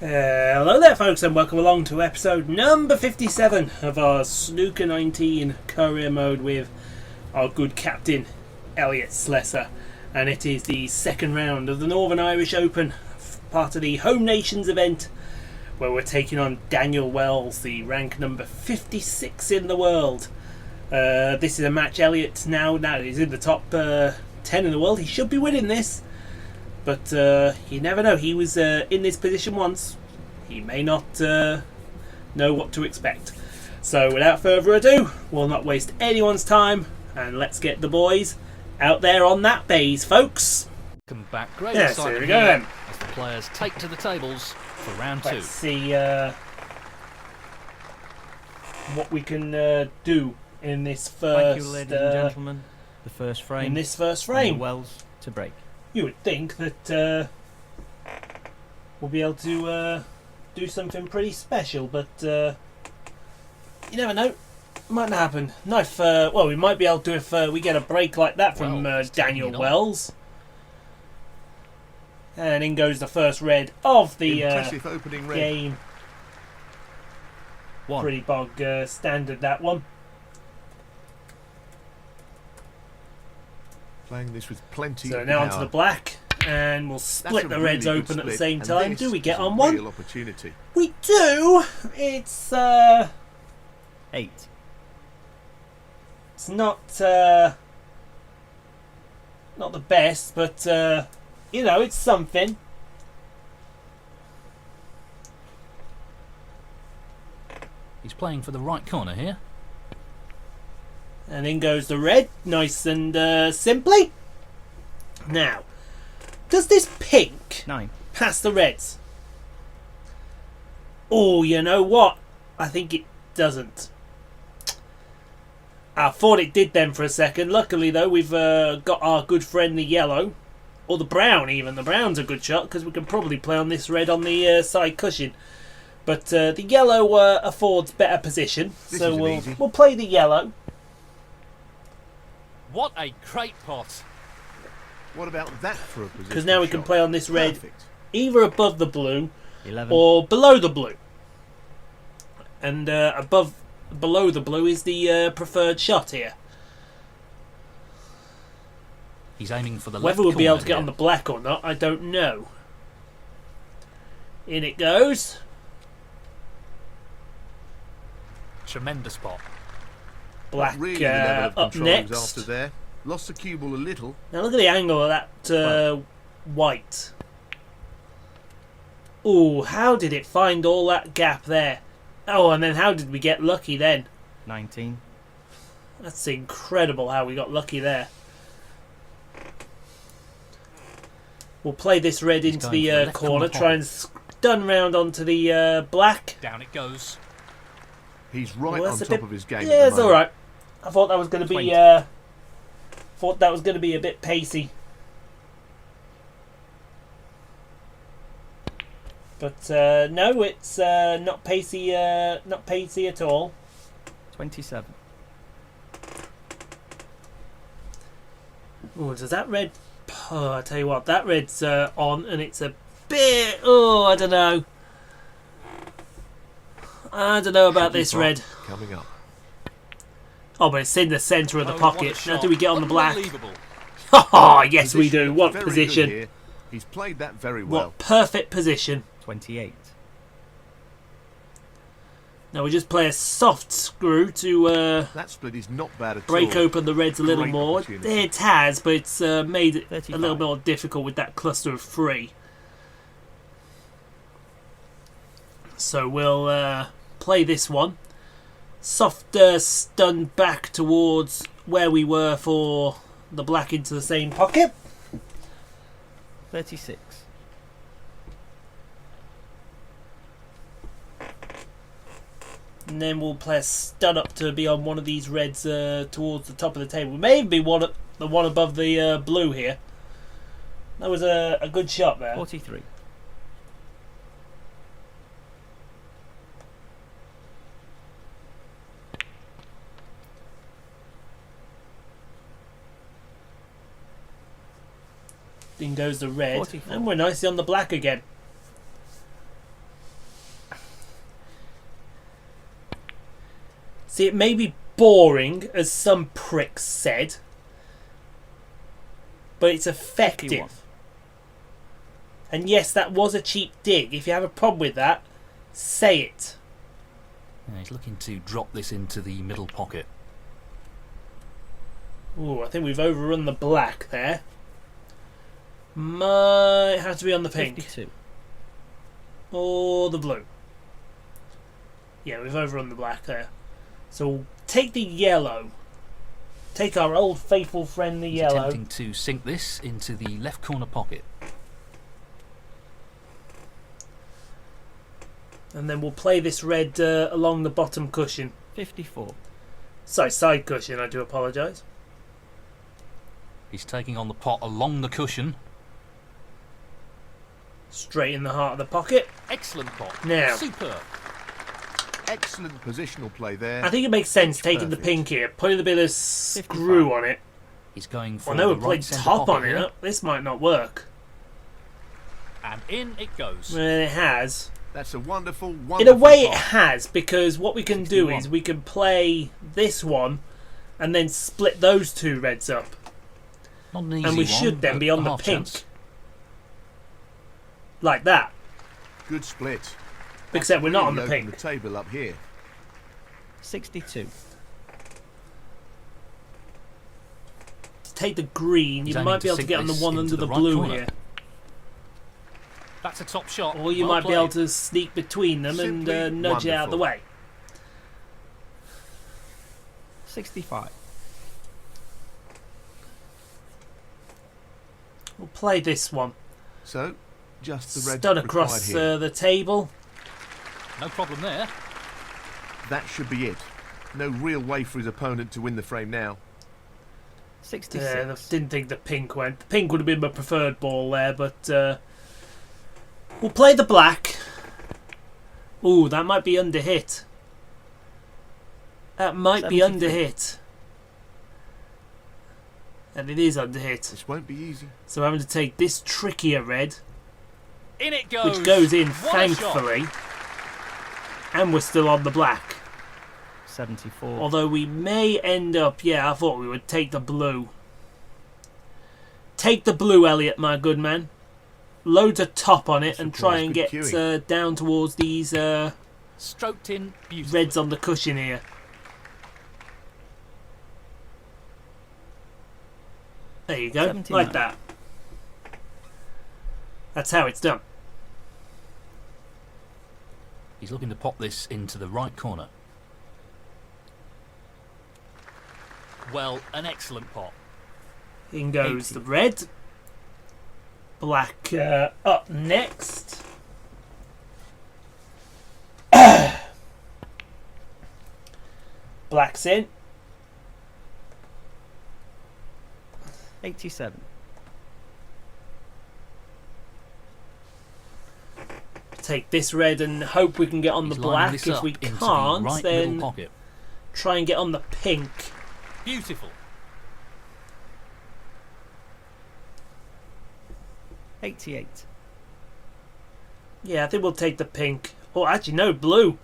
Hello there folks and welcome along to episode number 57 of our Snooker 19 career mode with our good captain Elliot Slessor, and it is the second round of the Northern Irish Open, part of the Home Nations event, where we're taking on Daniel Wells, the rank number 56 in the world. This is a match Elliot now he's in the top 10 in the world. He should be winning this. But you never know. He was in this position once. He may not know what to expect. So without further ado, we'll not waste anyone's time, and let's get the boys out there on that base, folks. Come back, great yes, here we go then. As the players take to the tables for round two. Let's see what we can do in this first. Thank you, ladies and gentlemen. The first frame. In this first frame, Wells to break. You would think that we'll be able to do something pretty special, but you never know. Might not happen. Well, we might be able to if we get a break like that from Daniel Wells. And in goes the first red of the opening red. game. One. Pretty bog standard, that one. Playing this with plenty So of now power. onto the black, and we'll split the reds really good open at the split, same and time. this Do we get is a on one? real opportunity. We do. It's 8. it's not the best, but you know, it's something. He's playing for the right corner here. And in goes the red, nice and simply. Now, does this pink 9. pass the reds? Oh, you know what? I think it doesn't. I thought it did then for a second. Luckily, though, we've got our good friend the yellow. Or the brown, even. The brown's a good shot, because we can probably play on this red on the side cushion. But the yellow affords better position. So we'll play the yellow. What a great pot. What about that for a position? Because now we can play on this red Perfect. either above the blue 11. or below the blue. And below the blue is the preferred shot here. He's aiming for the Whether left we'll be able corner to get here. on the black or not, I don't know. In it goes. Tremendous pot. Black Not really the level of up control he was next. after there. Lost the cue ball a little. Now look at the angle of that white. Oh, how did it find all that gap there? Oh, and then how did we get lucky then? 19. That's incredible how we got lucky there. We'll play this red He's into going the for the left corner, corner try and stun round onto the black. Down it goes. He's right Well, on that's top a bit, of his game. yeah, at the it's moment. all right. I thought that was going to be 20. thought that was going to be a bit pacey, but no, it's not pacey. Not pacey at all. 27. Oh, does that red? Oh, I tell you what, that red's on, and it's a bit. Oh, I don't know. I don't know about Tricky this pot red. coming up. Oh, but it's in the centre of the Oh, pocket. what a Now, shot. do we get on the black? Unbelievable. Oh, yes, we do. Position, What very good position? here. He's played that very well. What perfect position. 28. Now we just play a soft screw to That split is not bad at break all. open the reds a little Great more. opportunity. It has, but it's made it a 35. little bit more difficult with that cluster of 3. So we'll play this one. Soft stun back towards where we were for the black into the same pocket. 36. And then we'll play a stun up to be on one of these reds towards the top of the table. Maybe the one above the blue here. That was a good shot there. 43. In goes the red. 44. And we're nicely on the black again. See, it may be boring, as some pricks said, but it's 51. effective. And yes, that was a cheap dig. If you have a problem with that, say it. Yeah, he's looking to drop this into the middle pocket. Ooh, I think we've overrun the black there. Might have to be on the pink. 52. Or the blue. Yeah, we've overrun the black there. So we'll take the yellow. Take our old faithful friend the He's yellow. attempting to sink this into the left corner pocket. And then we'll play this red along the bottom cushion. 54. Sorry, side cushion, I do apologise. He's taking on the pot along the cushion. Straight in the heart of the pocket. Excellent pot. Now. Superb. Excellent positional play there. I think it makes sense taking the Perfect. pink here, putting a bit of screw on it. He's going for Well, no, the we played right centre top pocket on it. here. This might not work. And in it goes. Well, it has. That's a wonderful, wonderful In a way, it pot. has, because what we can do 61. is we can play this one and then split those two reds up. Not an easy And we one, should then but be on a the half pink. chance. Like that. Good split. Except we're not on the Really opened pink. the table up here. 62. To take the green, He's you aiming might be to able to sink get on the this one into under the the right blue corner. here. That's a top shot. Or you Well might be able played. to sneak between them Simply and nudge it out of the wonderful. way. 65. We'll play this one. So, just the red Stud required across here. the table. No problem there. That should be it. No real way for his opponent to win the frame now. 66. Yeah, I didn't think the pink went. The pink would have been my preferred ball there, but we'll play the black. Ooh, that might be under hit. That might be under 73. hit. And it is under hit. This won't be easy. So I'm having to take this trickier red, In it goes. which goes in, What a shot. thankfully. And we're still on the black. 74. Although we may end up... Yeah, I thought we would take the blue. Take the blue, Elliot, my good man. Loads of top on it This and try requires and good get cueing. down towards these Stroked in beautifully. reds on the cushion here. There you go, 79. like that. That's how it's done. He's looking to pop this into the right corner. Well, an excellent pot. In goes 80. the red. Black up next. Black's in. 87. Take this red and hope we can get on He's the lining black. this If up we into the can't, right then middle pocket. try and get on the pink. Beautiful. 88. Yeah, I think we'll take the pink. Oh, actually, no, blue.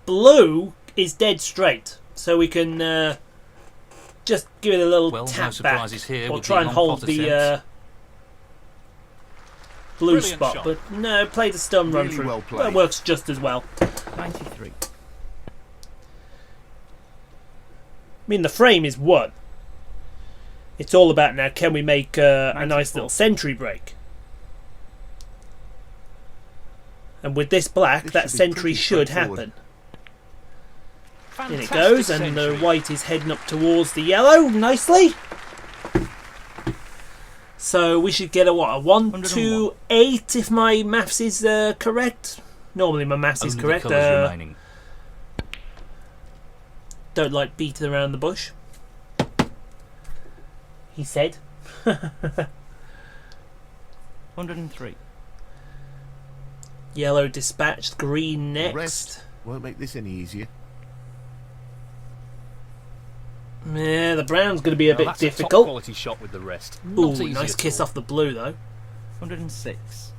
Blue is dead straight, so we can just give it a little Well, no tap back, surprises here or with try the and long hold pot the attempt. blue Brilliant spot. shot. But no, play the stun run Really through. well played. That works just as well. 93. I mean, the frame is one. It's all about now, can we make a nice 94. little sentry break? And with this black, This that should be sentry pretty should straightforward. happen. In it Fantastic goes, and century. the white is heading up towards the yellow nicely. So we should get a what, a 1, 2, 8 if my maths is correct. Normally my maths is Only the correct. colours remaining. Don't like beating around the bush. He said. 103. Yellow dispatched, green The next. rest won't make this any easier. Yeah, the brown's going to be a Now, bit that's a top difficult. quality shot with the rest. Ooh, Not easy nice at kiss all. off the blue though. 106.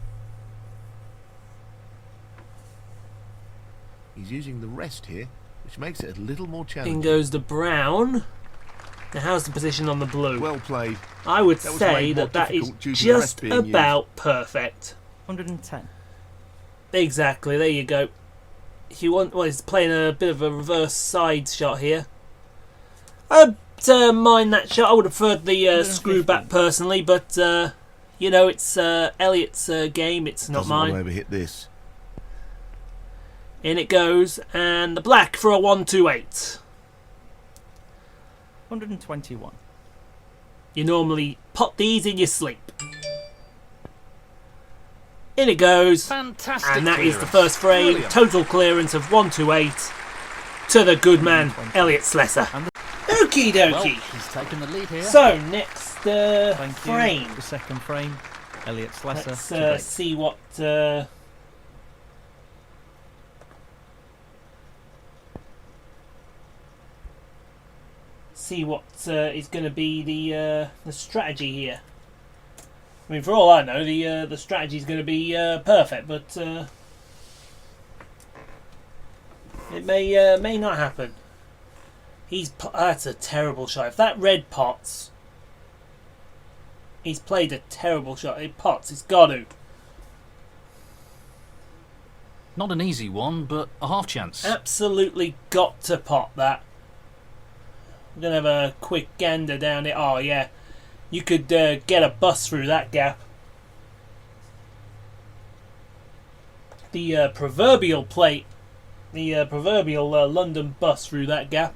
He's using the rest here. which makes it a little more In challenging. goes the brown. Now, how's the position on the blue? Well played. I would That was say made more that is difficult due to the rest just being used. about perfect. 110. Exactly, there you go. If you want, well, he's playing a bit of a reverse side shot here. I don't mind that shot. I would have preferred the screw back personally, but you know, it's Elliot's game. It's not Doesn't want mine. to overhit this. In it goes, and the black for a 128. 121. You normally pot these in your sleep. In it goes, Fantastic. and that is the clearance. first frame. Brilliant. Total clearance of 128 to the good man, Elliot Slesser. Okie Well, dokie. he's taken the lead here. So, next Thank frame. you. The second frame. Elliot Slesser. Let's to break. see what is going to be the strategy here. I mean, for all I know, the strategy is going to be perfect, but it may not happen. That's a terrible shot. If that red pots, he's played a terrible shot. It pots. It's got to. Not an easy one, but a half chance. Absolutely got to pot that. I'm going to have a quick gander down it. Oh, yeah. You could get a bus through that gap. The proverbial plate. The proverbial London bus through that gap.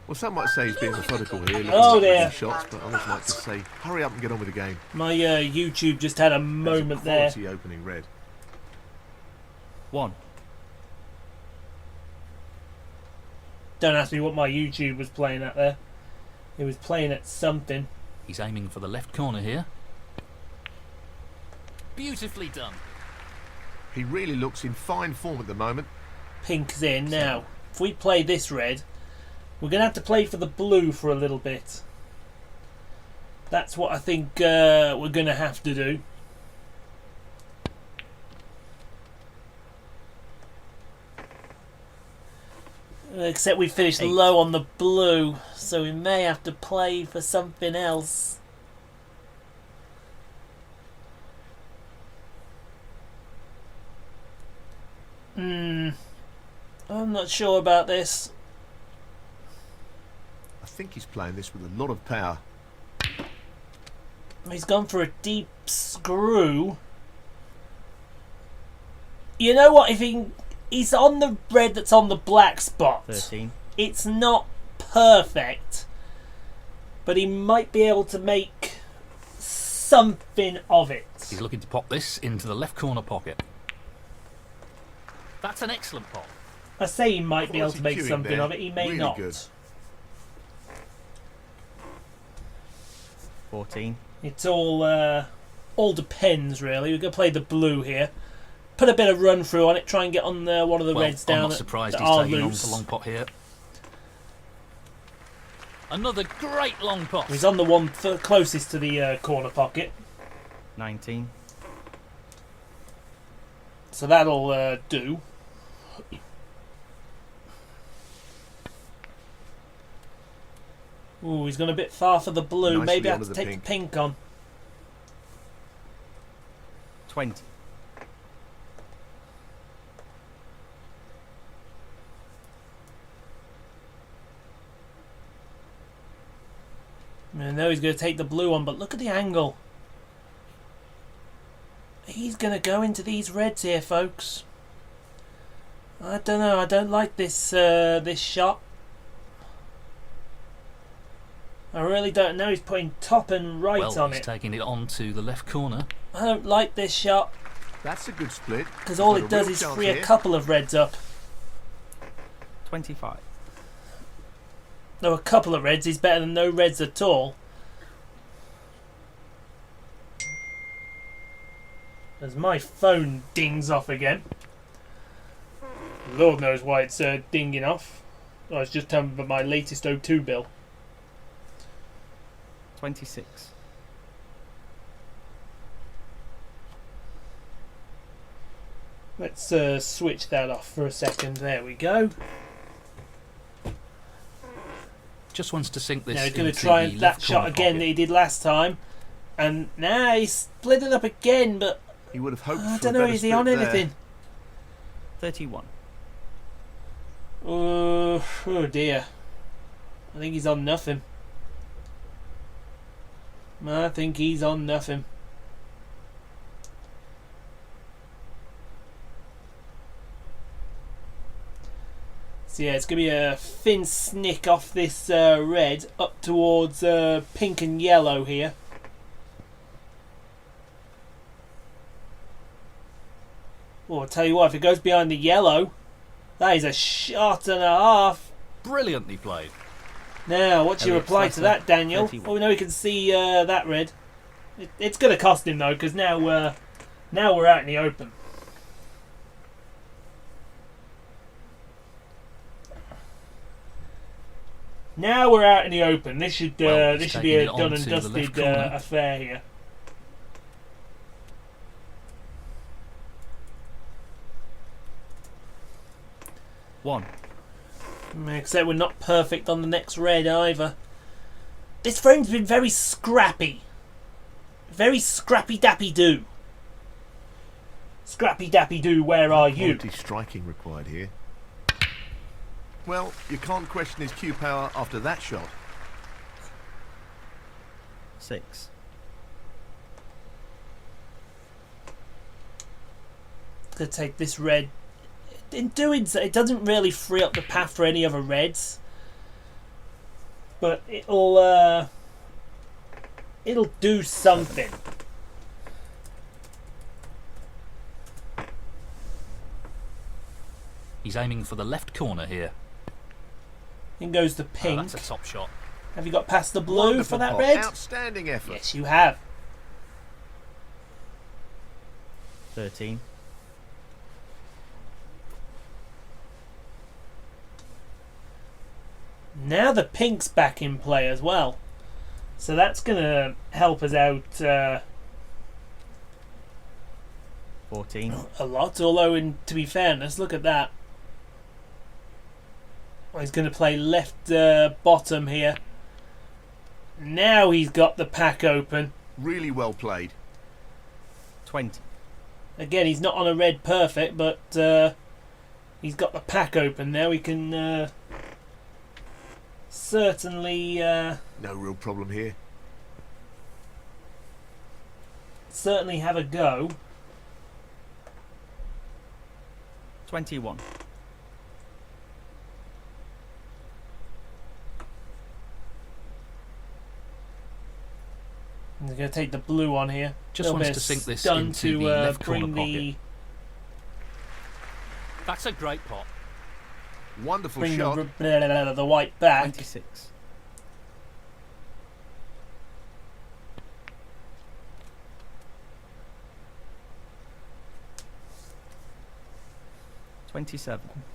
Well, some might say he's being methodical here. looking Oh, at the dear. shots, but others might just say, hurry up and get on with the game. My YouTube just had a That's moment a there. quality opening red. 1. Don't ask me what my YouTube was playing at there. It was playing at something. He's aiming for the left corner here. Beautifully done. He really looks in fine form at the moment. Pink's in. Now, if we play this red, we're going to have to play for the blue for a little bit. That's what I think we're going to have to do. Except we finished 8. low on the blue, so we may have to play for something else. I'm not sure about this. I think he's playing this with a lot of power. He's gone for a deep screw. You know what? If he's on the red that's on the black spot. 13. It's not perfect, but he might be able to make something of it. He's looking to pop this into the left corner pocket. That's an excellent pop. I say he might be able to Quality make cueing something there. of it. He may Really not. good. 14. It's all depends really. We're gonna play the blue here. Put a bit of run through on it. Try and get on one of the Well, reds I'm down not that surprised that he's are taking on loose. the long pot here. Another great long pot. He's on the one closest to the corner pocket, 19. so that'll do. Ooh, he's gone a bit far for the blue. Nicely Maybe I have onto to the take the pink. pink on. 20. I know he's going to take the blue on, but look at the angle. He's going to go into these reds here, folks. I don't know. I don't like this this shot. I really don't know. He's putting top and right Well, on he's it. taking it on to the left corner. I don't like this shot That's a good split. because all Got it a does real is chance free a here. couple of reds up. 25. No, a couple of reds is better than no reds at all. As my phone dings off again. Lord knows why it's dinging off. I was just telling me about my latest O2 bill. 26. Let's switch that off for a second. There we go. Just wants to sink this. Now he's going to into try the that left shot corner again pocket. that he did last time. And now he's split it up again, but He would have hoped I for don't a know, better is he split on there. anything? 31. Oh dear. I think he's on nothing. I think he's on nothing. So yeah, it's going to be a thin snick off this red up towards pink and yellow here. Well, I'll tell you what, if it goes behind the yellow, that is a shot and a half. Brilliantly played. Now, what's your Elliot reply to Slesser, that, Daniel? 31. Oh, now we can see that red. It's going to cost him though, because now we're out in the open. Now we're out in the open. This should Well, this he's should be a taking it done and onto the dusted left corner. affair here. One. Except we're not perfect on the next red either. This frame's been very scrappy. Very scrappy dappy do. Scrappy dappy do, where are you? Quality striking required here. Well, you can't question his cue power after that shot. 6. To take this red. In doing so, it doesn't really free up the path for any other reds, but it'll do something. He's aiming for the left corner here. In goes the Oh, pink. that's a top shot. Have you got past the blue Wonderful for that pot. red? Outstanding effort. Yes, you have. 13. Now the pink's back in play as well, so that's going to help us out 14. a lot. Although, to be fairness, look at that. Well, he's going to play left bottom here. Now he's got the pack open. Really well played. 20. Again, he's not on a red perfect, but he's got the pack open now. He can certainly No real problem here. have a go. 21. He's going to take the blue on here. Just Little wants bit to of sink this stun into to the left bring corner the pocket. That's a great pot. Wonderful bring shot. the white back. 26.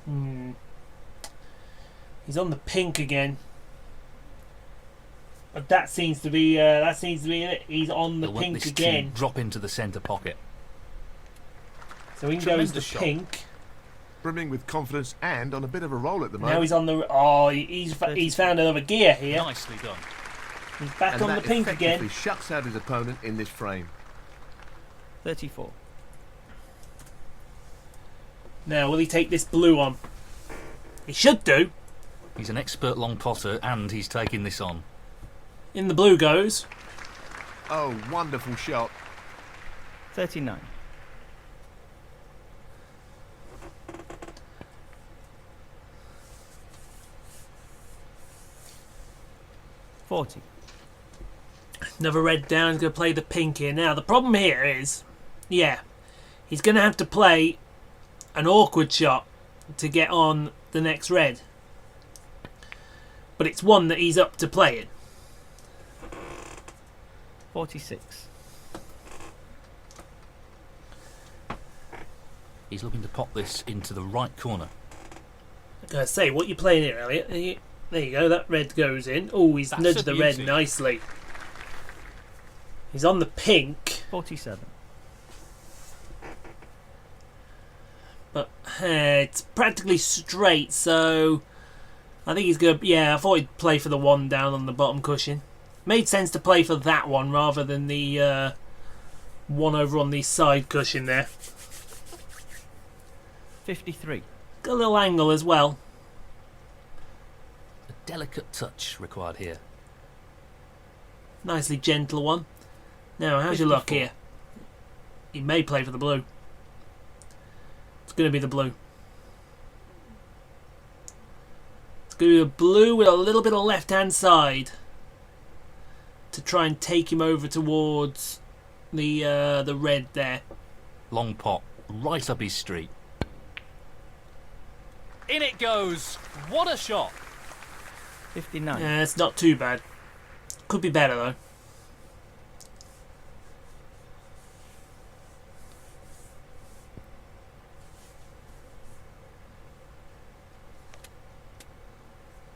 Hmm. He's on the pink again. But that seems to be it. He's on the He'll want pink this again. to drop into the centre pocket. So in goes Tremendous the shot. pink. Brimming with confidence and on a bit of a roll at the Now moment. he's on the he's found another gear here. Nicely done. He's back and on the that pink effectively again. shuts out his opponent in this frame. 34. Now will he take this blue on? He should do. He's an expert long potter and he's taking this on. In the blue goes. Oh, wonderful shot. 39. $40. Another red down. He's going to play the pink here. Now the problem here is, yeah, he's going to have to play an awkward shot to get on the next red. But it's one that he's up to playing. 46. He's looking to pop this into the right corner. I'm going to say, what you playing here, Elliot? There you go, that red goes in. Oh, he's That's nudged a the red beauty. nicely. He's on the pink, 47. but it's practically straight, so I think he's going to... Yeah, I thought he'd play for the one down on the bottom cushion. Made sense to play for that one rather than the one over on the side cushion there. 53. Got a little angle as well. A delicate touch required here. Nicely gentle one. Now, how's your luck 54. here? He may play for the blue. It's going to be the blue. It's going to be the blue with a little bit of left-hand side to try and take him over towards the red there. Long pot, right up his street. In it goes. What a shot. 59. Yeah, it's not too bad. Could be better though.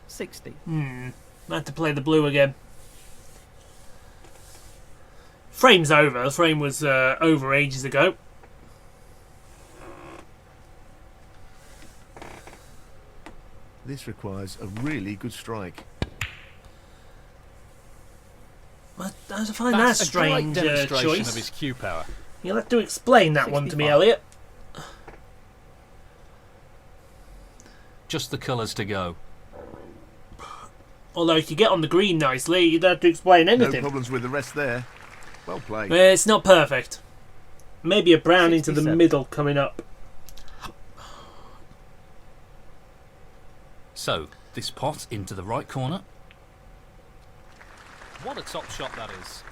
$60. I had to play the blue again. Frame's over. The frame was over ages ago. This requires a really good strike. I find that That's a great strange demonstration choice. of his cue power. You'll have to explain that one to me, 65. Elliot. Just the colours to go. Although if you get on the green nicely, you don't have to explain No anything. problems with the rest there. Well played. It's not perfect. Maybe a brown into the 67. middle coming up. So, this pot into the right corner. What a top shot that is.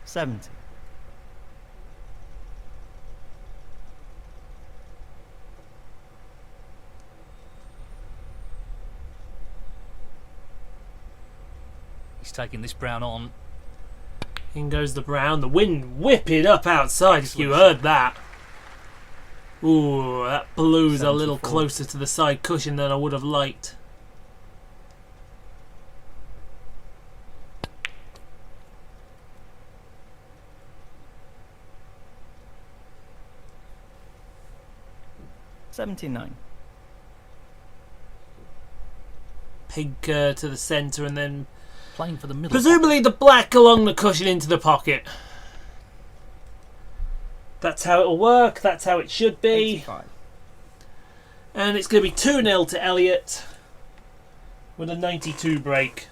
70. He's taking this brown on. In goes the brown. The wind whipping up outside, if you heard that. Ooh, that blue's a little 74. closer to the side cushion than I would have liked. $79. Pink to the centre and then Playing for the middle. presumably the black along the cushion into the pocket. That's how it'll work. That's how it should be. 85. And it's going to be 2-0 to Elliot with a 92 break.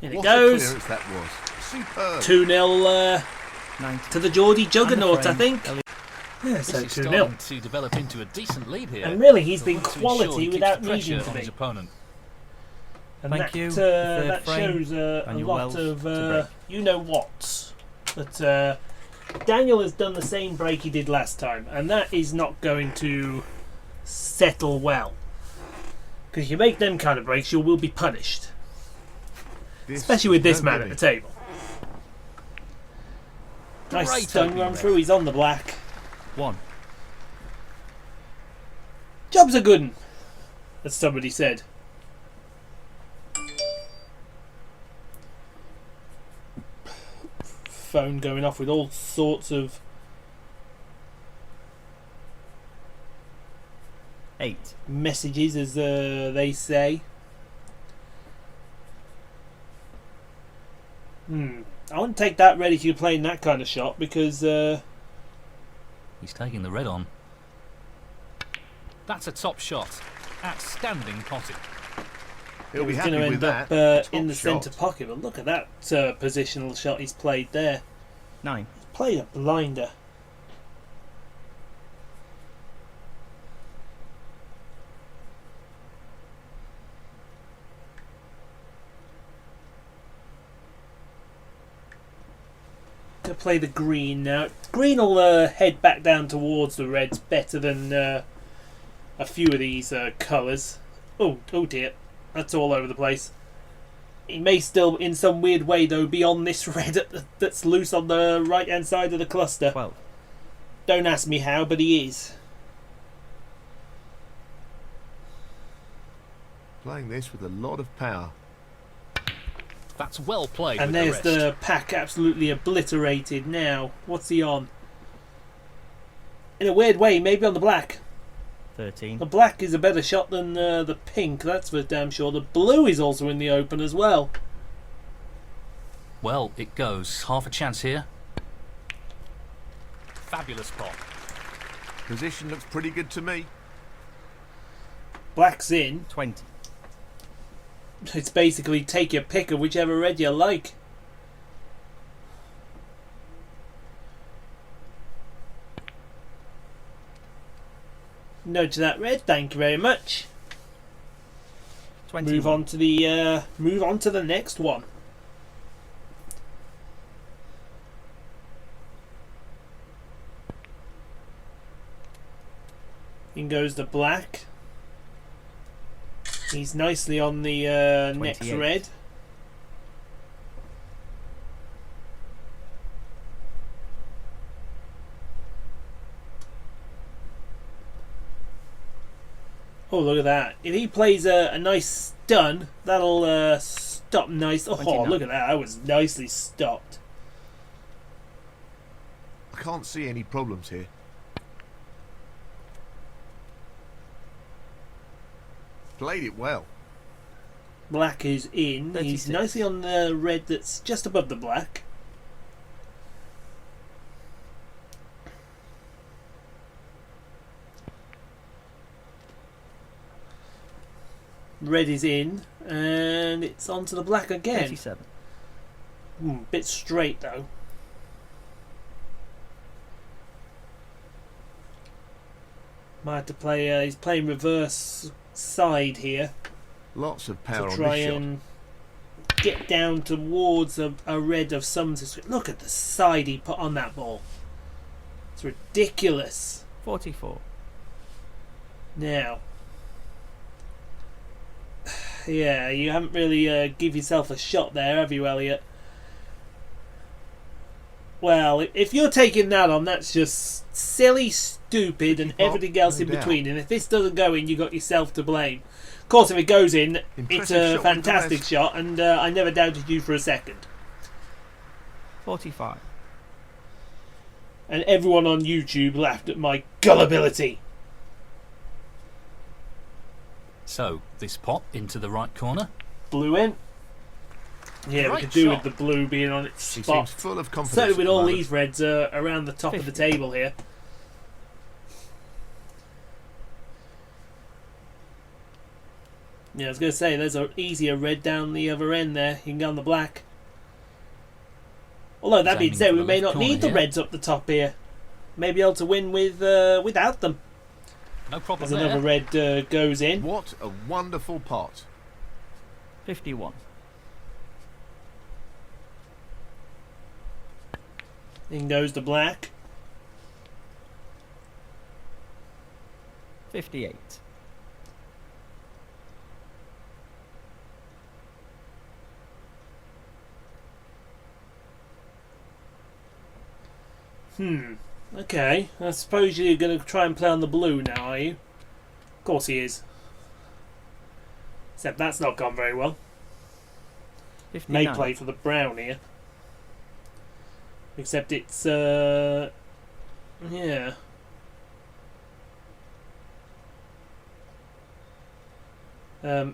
In it What a goes. clearance that was. Superb. 2-0 90. to the Geordie And the Juggernaut, I frame. think. Yeah, so This is 2-0. starting to develop into a decent lead here. And really, he's He'll been look to ensure quality he keeps without the pressure needing to on be. his opponent. And Thank that, you. The third that frame shows a and your lot wells of to you-know-what. But Daniel has done the same break he did last time, and that is not going to settle well. Because if you make them kind of breaks, you will be punished. This Especially with this is man no at the goodie. table. Nice Great stun opening run there. through, he's on the black. 1. Job's a good 'un, as somebody said. Phone going off with all sorts of 8. messages, as they say. I wouldn't take that ready if you're playing that kind of shot, because He's taking the red on. That's a top shot. Outstanding potting. He'll be he's happy going to with end that. up Top in the shot. centre pocket. But look at that positional shot he's played there. 9. He's played a blinder. To play the green now. Green will head back down towards the reds better than a few of these colours. Oh dear, that's all over the place. He may still, in some weird way though, be on this red that's loose on the right hand side of the cluster. 12. Don't ask me how, but he is. Playing this with a lot of power. That's well played. And with there's the, rest. the pack absolutely obliterated now. What's he on? in a weird way, maybe on the black. 13. The black is a better shot than the pink, that's for damn sure. The blue is also in the open as well. Well, it goes. Half a chance here. Fabulous pot. Position looks pretty good to me. Black's in. 20. It's basically take your pick of whichever red you like. Nudge that red, thank you very much. 20. Move on to the next one. In goes the black. He's nicely on the next 28. red. Oh, look at that. If he plays a nice stun, that'll stop nice. Oh, 29. look at that. That was nicely stopped. I can't see any problems here. Played it well. Black is in. 36. He's nicely on the red that's just above the black. Red is in, and it's onto the black again. 37. Bit straight though. Might have to play. He's playing reverse side here Lots of power to on try this shot. and get down towards a red of some description. Look at the side he put on that ball. It's ridiculous. 44. Now, yeah, you haven't really give yourself a shot there, have you, Elliot? Well, if you're taking that on, that's just silly, stupid, and everything else in No doubt. between. And if this doesn't go in, you got yourself to blame. Of course, if it goes in, it's Impressive a shot with the fantastic rest. shot, and I never doubted you for a second. 45. And everyone on YouTube laughed at my gullibility. So, this pot into the right corner. Blue in. Yeah, we Great could do shot. with the blue being on its He spot. seems full of confidence. Certainly at with the all moment. these reds around the top of the 50. table here. Yeah, I was going to say, there's an easier red down the other end there. You can go on the black. Although that being Aiming said, for we the may left not corner need the here. reds up the top here. May be able to win with without them. No problem As there. another red goes in. What a wonderful pot. 51. In goes the black. 58. Okay. I suppose you're going to try and play on the blue now, are you? Of course he is. Except that's not gone very well. 59. May play for the brown here. Except it's, yeah.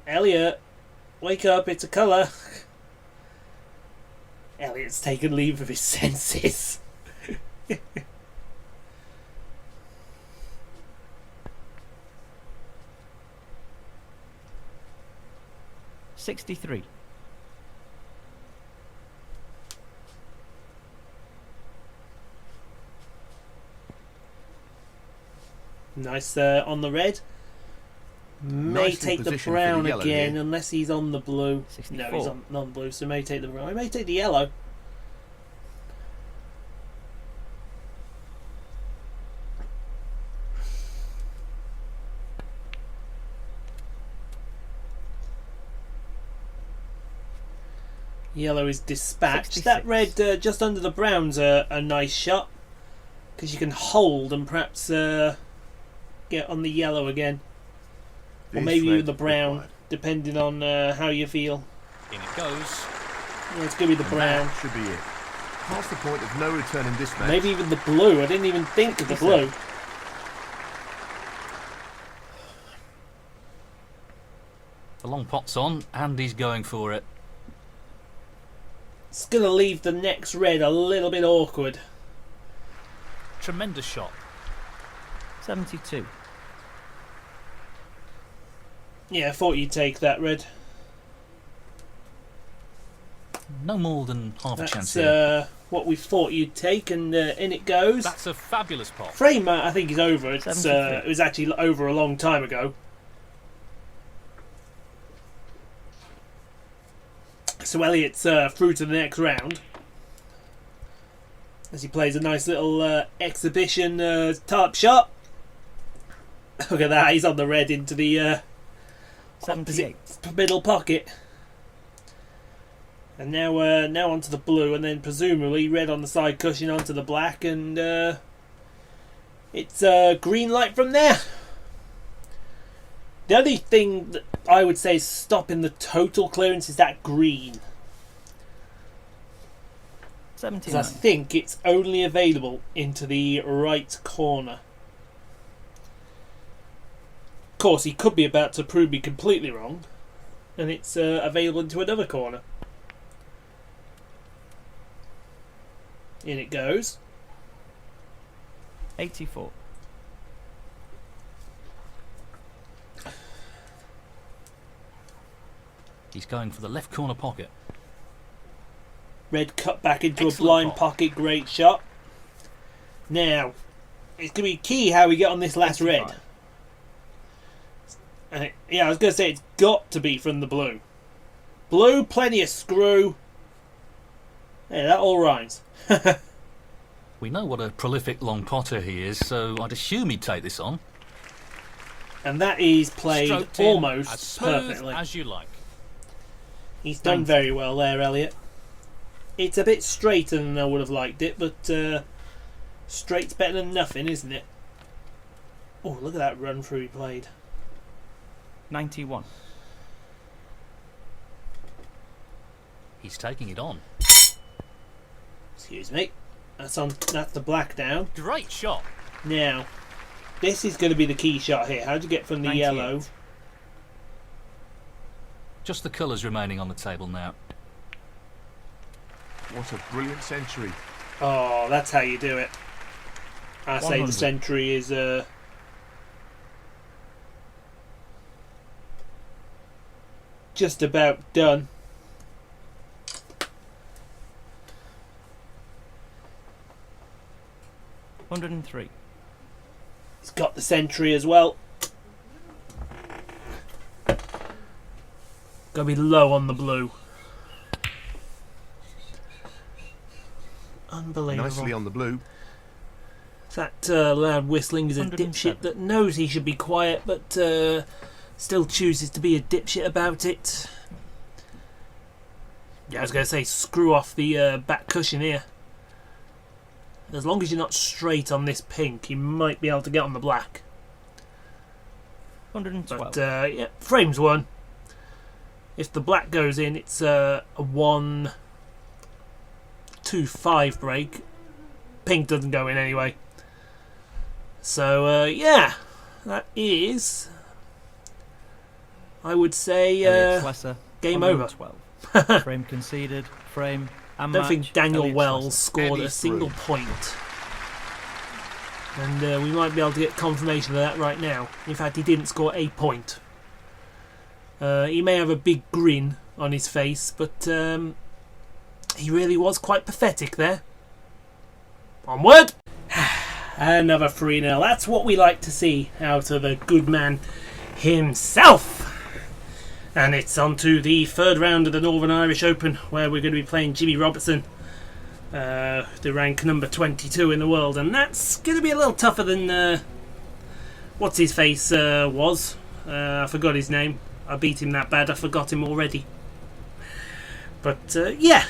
Elliot, wake up, it's a colour. Elliot's taken leave of his senses. 63. Nice on the red. May Nicely take the positioned for the brown yellow again, here. unless he's on the blue. 64. No, he's on non-blue, so may take the brown. He may take the yellow. Yellow is dispatched. 66. That red just under the brown's a nice shot, because you can hold and perhaps get on the yellow again. Or This maybe even red the brown, required. depending on how you feel. In it goes. Yeah, it's going to be the brown. Should be it. Past the point of no return in this match. Maybe even the blue. I didn't even think of the blue. The long pot's on, and he's going for it. It's going to leave the next red a little bit awkward. Tremendous shot. 72. Yeah, I thought you'd take that red. No more than half a chance That's here. what we thought you'd take, and in it goes. That's a fabulous pot. Frame, I think, is over. It $73. was actually over a long time ago. So Elliot's through to the next round as he plays a nice little exhibition top shot. Look at that, he's on the red into the 78. middle pocket. And now onto the blue, and then presumably red on the side cushion onto the black, and it's green light from there. The only thing that I would say is stopping the total clearance is that green. 79. Because I think it's only available into the right corner. Of course, he could be about to prove me completely wrong, and it's available into another corner. In it goes. 84. He's going for the left corner pocket. Red cut back into Excellent a blind pot. pocket, great shot. Now, it's going to be key how we get on this last 85. red. Yeah, I was going to say it's got to be from the blue. Blue, plenty of screw. Yeah, that all rhymes. We know what a prolific long potter he is, so I'd assume he'd take this on. And that is played Stroked in almost as smooth perfectly. as you like. He's done very well there, Elliot. It's a bit straighter than I would have liked it, but straight's better than nothing, isn't it? Oh, look at that run through he played. 91. He's taking it on. Excuse me. That's the black down. Great shot. Now, this is going to be the key shot here. How do you get from the 98. yellow? Just the colours remaining on the table now. What a brilliant century. Oh, that's how you do it. I say 100. the century is just about done. $103. He's got the century as well. Gotta be low on the blue. Unbelievable. Nicely on the blue. That loud whistling is a 107. dipshit that knows he should be quiet, but still chooses to be a dipshit about it. Yeah, I was going to say, screw off the back cushion here. As long as you're not straight on this pink, you might be able to get on the black. 112. But yeah, frame's one. If the black goes in, it's a 1-2-5 break. Pink doesn't go in anyway. So yeah, that is, I would say, Elliot Slesser, game over. 112. Frame conceded. Frame and I don't match. think Daniel Elliot Wells Slesser. scored a Eddie single through. point. And we might be able to get confirmation of that right now. In fact, he didn't score a point. He may have a big grin on his face, but he really was quite pathetic there. Onward! Another 3-0. That's what we like to see out of the good man himself. And it's on to the third round of the Northern Irish Open, where we're going to be playing Jimmy Robertson, the rank number 22 in the world. And that's going to be a little tougher than what's his face was. I forgot his name. I beat him that bad, I forgot him already. But yeah,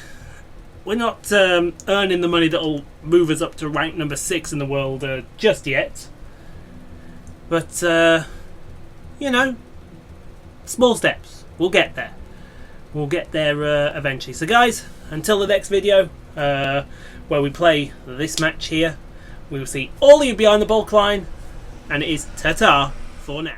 we're not earning the money that'll move us up to rank number 6 in the world just yet. But, you know, small steps. We'll get there. We'll get there eventually. So guys, until the next video, where we play this match here, we will see all of you behind the bulk line, and it is ta-ta for now.